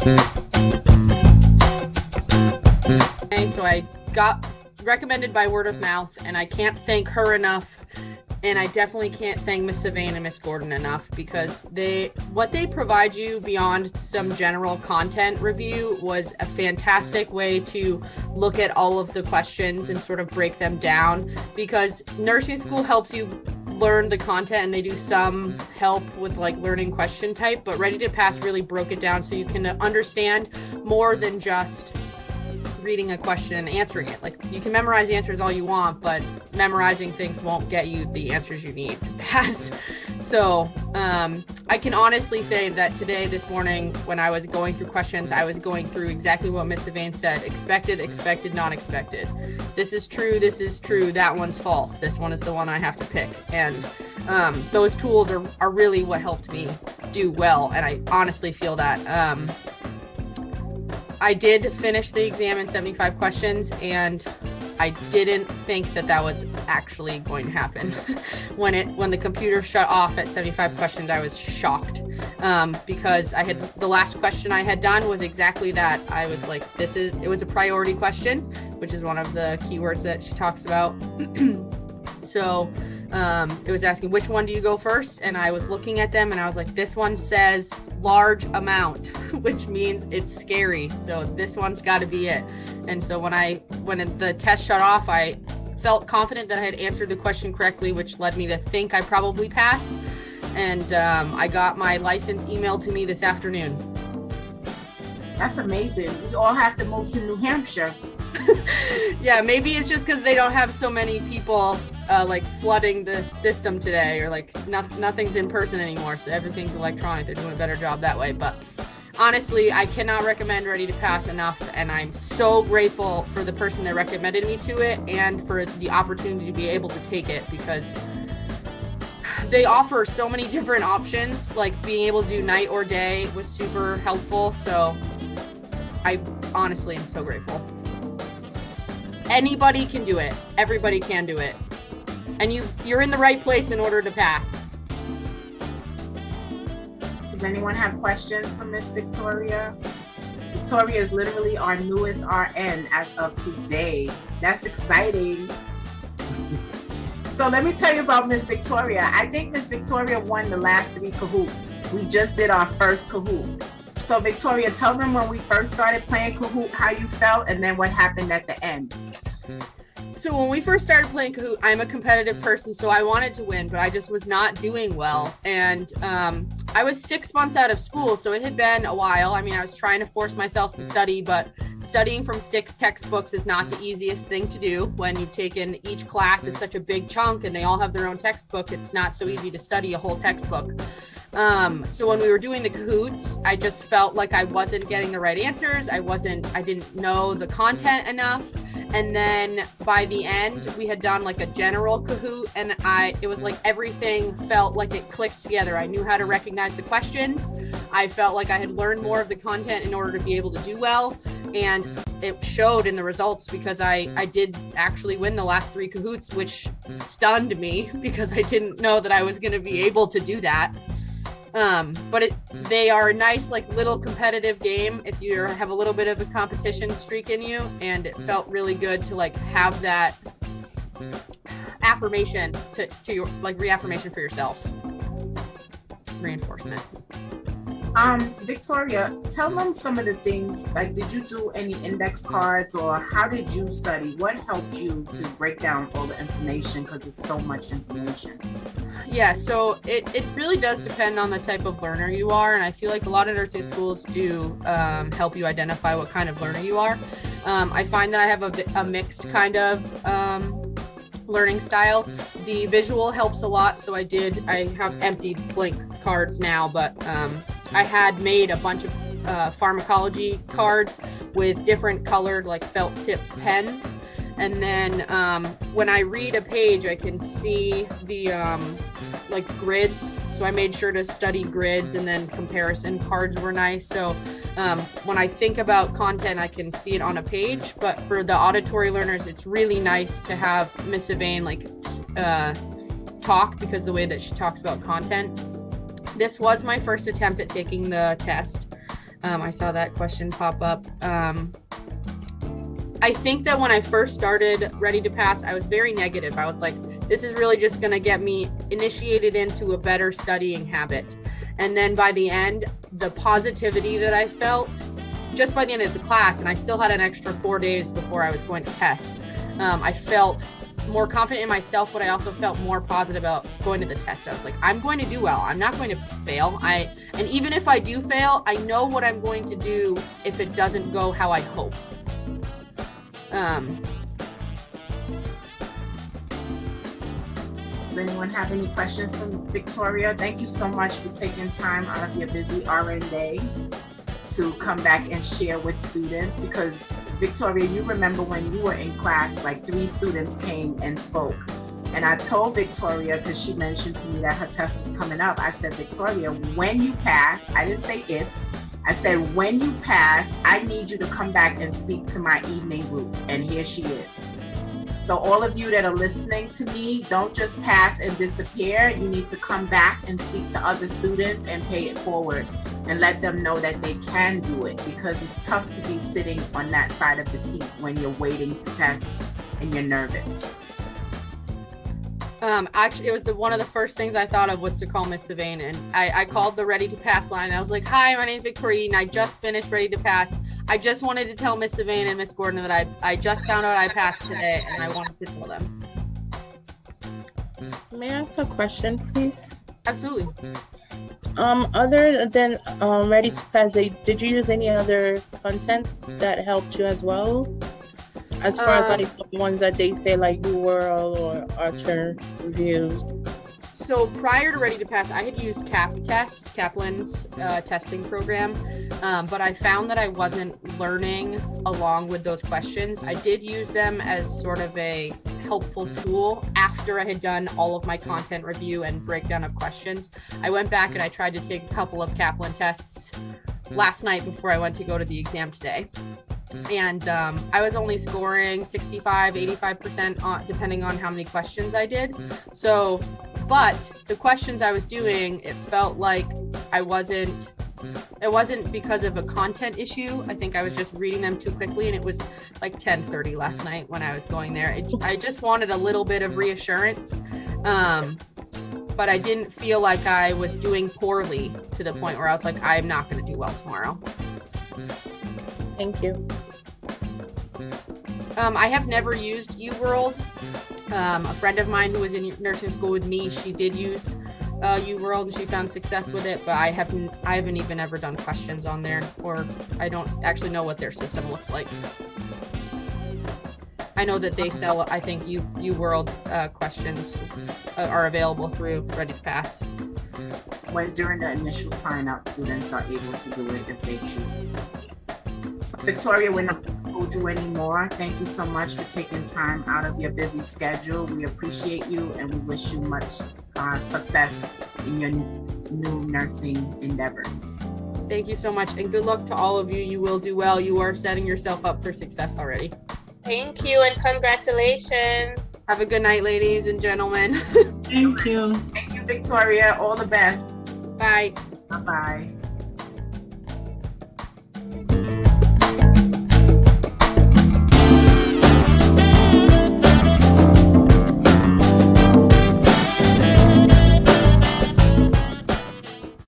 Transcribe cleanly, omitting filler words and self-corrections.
So I got recommended by word of mouth, and I can't thank her enough, and I definitely can't thank Miss Sylvain and Miss Gordon enough, because what they provide you beyond some general content review was a fantastic way to look at all of the questions and sort of break them down, because nursing school helps you learn the content and they do some help with like learning question type, but Ready to Pass really broke it down so you can understand more than just reading a question and answering it. Like, you can memorize answers all you want, but memorizing things won't get you the answers you need to pass. So I can honestly say that this morning, when I was going through questions, I was going through exactly what Miss Sylvain said: expected, not expected. This is true, that one's false. This one is the one I have to pick. And those tools are really what helped me do well. And I honestly feel that I did finish the exam in 75 questions, and I didn't think that was actually going to happen. When the computer shut off at 75 questions, I was shocked, because the last question I had done was exactly that. I was like, it was a priority question, which is one of the keywords that she talks about. So it was asking, which one do you go first? And I was looking at them and I was like, this one says large amount, which means it's scary. So this one's got to be it. And so when the test shut off, I felt confident that I had answered the question correctly, which led me to think I probably passed. And I got my license emailed to me this afternoon. That's amazing. We all have to move to New Hampshire. Yeah, maybe it's just because they don't have so many people like flooding the system today, or like nothing's in person anymore, so everything's electronic. They're doing a better job that way. But honestly, I cannot recommend Ready to Pass enough, and I'm so grateful for the person that recommended me to it and for the opportunity to be able to take it, because they offer so many different options. Like, being able to do night or day was super helpful. So I honestly am so grateful. Anybody can do it. Everybody can do it. And you're in the right place in order to pass. Does anyone have questions for Miss Victoria? Victoria is literally our newest RN as of today. That's exciting. So let me tell you about Miss Victoria. I think Miss Victoria won the last 3 Kahoots. We just did our first Kahoot. So Victoria, tell them when we first started playing Kahoot, how you felt, and then what happened at the end. So when we first started playing Kahoot, I'm a competitive person, so I wanted to win, but I just was not doing well. And I was 6 months out of school, so it had been a while. I mean, I was trying to force myself to study, but studying from 6 textbooks is not the easiest thing to do. When you've taken each class is such a big chunk and they all have their own textbook, it's not so easy to study a whole textbook. So when we were doing the Kahoots, I just felt like I wasn't getting the right answers. I didn't know the content enough. And then by the end, we had done like a general Kahoot, and it was like everything felt like it clicked together. I knew how to recognize the questions. I felt like I had learned more of the content in order to be able to do well. And it showed in the results, because I did actually win the last 3 Kahoots, which stunned me because I didn't know that I was going to be able to do that. But they are a nice, like, little competitive game if you have a little bit of a competition streak in you, and it felt really good to like have that affirmation to your, like, reaffirmation for yourself. Reinforcement. Victoria, tell them some of the things, like, did you do any index cards, or how did you study? What helped you to break down all the information, because it's so much information? Yeah, so it really does depend on the type of learner you are, and I feel like a lot of nursing schools do help you identify what kind of learner you are. I find that I have a mixed kind of learning style. The visual helps a lot, so I have empty blank cards now, but I had made a bunch of pharmacology cards with different colored, like, felt tip pens. And then when I read a page, I can see the like grids. So I made sure to study grids, and then comparison cards were nice. So when I think about content, I can see it on a page. But for the auditory learners, it's really nice to have Miss Sylvain talk, because the way that she talks about content. This was my first attempt at taking the test. I saw that question pop up. I think that when I first started Ready to Pass, I was very negative. I was like, this is really just going to get me initiated into a better studying habit. And then by the end, the positivity that I felt just by the end of the class, and I still had an extra 4 days before I was going to test, I felt more confident in myself, but I also felt more positive about going to the test. I was like, I'm going to do well. I'm not going to fail. And even if I do fail, I know what I'm going to do if it doesn't go how I hope. Does anyone have any questions for Victoria? Thank you so much for taking time out of your busy RN day to come back and share with students, because Victoria, you remember when you were in class, like 3 students came and spoke. And I told Victoria, because she mentioned to me that her test was coming up, I said, Victoria, when you pass, I didn't say if, I said, when you pass, I need you to come back and speak to my evening group. And here she is. So all of you that are listening to me, don't just pass and disappear. You need to come back and speak to other students and pay it forward and let them know that they can do it, because it's tough to be sitting on that side of the seat when you're waiting to test and you're nervous. Actually, it was one of the first things I thought of was to call Miss Devane, and I called the Ready to Pass line. I was like, hi, my name's Victoria Eaton. I just finished Ready to Pass. I just wanted to tell Miss Devane and Miss Gordon that I just found out I passed today, and I wanted to tell them. May I ask a question, please? Absolutely. Other than Ready to Pass, did you use any other content that helped you as well? As far as like the ones that they say like UWorld or Archer reviews. So prior to Ready to Pass, I had used Kaplan's testing program, but I found that I wasn't learning along with those questions. I did use them as sort of a helpful tool after I had done all of my content review and breakdown of questions. I went back and I tried to take a couple of Kaplan tests last night before I went to go to the exam today. And I was only scoring 65, 85% depending on how many questions I did. So, but the questions I was doing, it felt like it wasn't because of a content issue. I think I was just reading them too quickly, and it was like 10:30 last night when I was going there. I just wanted a little bit of reassurance, but I didn't feel like I was doing poorly to the point where I was like, I'm not going to do well tomorrow. Thank you. I have never used UWorld. A friend of mine who was in nursing school with me, she did use UWorld and she found success with it, but I haven't even ever done questions on there, or I don't actually know what their system looks like. I know that they sell, I think UWorld questions are available through Ready to Pass. When during the initial sign up, students are able to do it if they choose. So Victoria, we're not going to hold you anymore. Thank you so much for taking time out of your busy schedule. We appreciate you and we wish you much success in your new nursing endeavors. Thank you so much, and good luck to all of you. You will do well. You are setting yourself up for success already. Thank you and congratulations. Have a good night, ladies and gentlemen. Thank you. Thank you, Victoria. All the best. Bye. Bye-bye.